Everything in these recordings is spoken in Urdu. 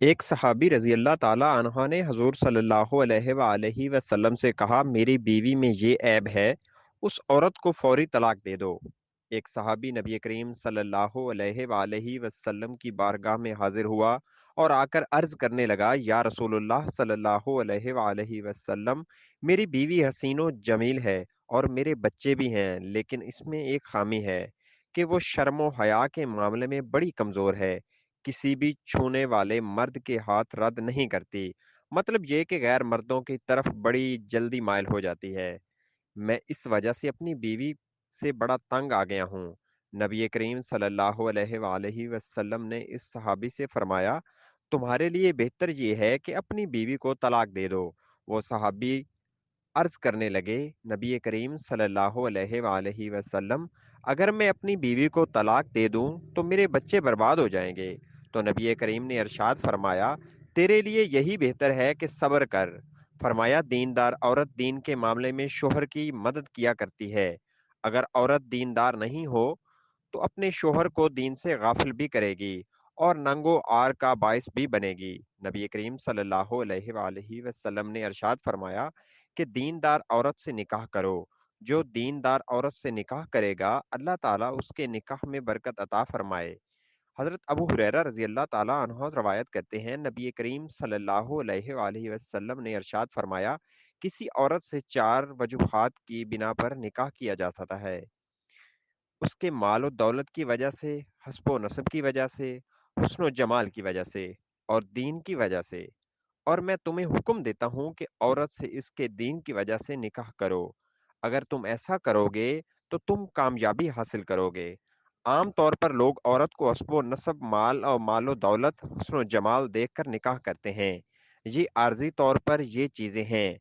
ایک صحابی رضی اللہ تعالی عنہ نے حضور صلی اللہ علیہ وآلہ وسلم سے کہا، میری بیوی میں یہ عیب ہے، اس عورت کو فوری طلاق دے دو۔ ایک صحابی نبی کریم صلی اللہ علیہ وآلہ وسلم کی بارگاہ میں حاضر ہوا اور آ کر عرض کرنے لگا، یا رسول اللہ صلی اللہ علیہ وآلہ وسلم، میری بیوی حسین و جمیل ہے اور میرے بچے بھی ہیں، لیکن اس میں ایک خامی ہے کہ وہ شرم و حیا کے معاملے میں بڑی کمزور ہے، کسی بھی چھونے والے مرد کے ہاتھ رد نہیں کرتی۔ مطلب یہ کہ غیر مردوں کی طرف بڑی جلدی مائل ہو جاتی ہے۔ میں اس وجہ سے اپنی بیوی سے بڑا تنگ آ گیا ہوں۔ نبی کریم صلی اللہ علیہ وآلہ وسلم نے اس صحابی سے فرمایا، تمہارے لیے بہتر یہ ہے کہ اپنی بیوی کو طلاق دے دو۔ وہ صحابی عرض کرنے لگے، نبی کریم صلی اللہ علیہ وآلہ وسلم، اگر میں اپنی بیوی کو طلاق دے دوں تو میرے بچے برباد ہو جائیں گے۔ تو نبی کریم نے ارشاد فرمایا، تیرے لیے یہی بہتر ہے کہ صبر کر۔ فرمایا، دیندار عورت دین کے معاملے میں شوہر کی مدد کیا کرتی ہے۔ اگر عورت دیندار نہیں ہو تو اپنے شوہر کو دین سے غافل بھی کرے گی اور ننگو آر کا باعث بھی بنے گی۔ نبی کریم صلی اللہ علیہ وآلہ وسلم نے ارشاد فرمایا کہ دیندار عورت سے نکاح کرو۔ جو دیندار عورت سے نکاح کرے گا اللہ تعالیٰ اس کے نکاح میں برکت عطا فرمائے۔ حضرت ابو ہریرہ رضی اللہ تعالیٰ عنہ روایت کرتے ہیں، نبی کریم صلی اللہ علیہ وآلہ وسلم نے ارشاد فرمایا، کسی عورت سے چار وجوہات کی بنا پر نکاح کیا جا سکتا ہے: اس کے مال و دولت کی وجہ سے، حسب و نسب کی وجہ سے، حسن و جمال کی وجہ سے، اور دین کی وجہ سے۔ اور میں تمہیں حکم دیتا ہوں کہ عورت سے اس کے دین کی وجہ سے نکاح کرو۔ اگر تم ایسا کرو گے تو تم کامیابی حاصل کرو گے۔ عام طور پر لوگ عورت کو حسب و نسب، مال و دولت، حسن و جمال دیکھ کر نکاح کرتے ہیں۔ یہ عارضی طور پر یہ چیزیں ہیں۔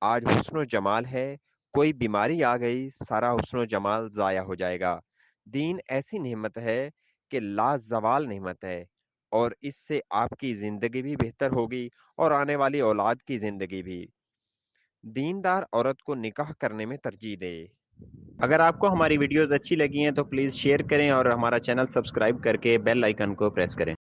آج حسن و جمال ہے، کوئی بیماری آ گئی، سارا حسن و جمال ضائع ہو جائے گا۔ دین ایسی نعمت ہے کہ لا زوال نعمت ہے، اور اس سے آپ کی زندگی بھی بہتر ہوگی اور آنے والی اولاد کی زندگی بھی۔ دیندار عورت کو نکاح کرنے میں ترجیح دے۔ اگر آپ کو ہماری ویڈیوز اچھی لگی ہیں تو پلیز شیئر کریں اور ہمارا چینل سبسکرائب کر کے بیل آئیکن کو پریس کریں۔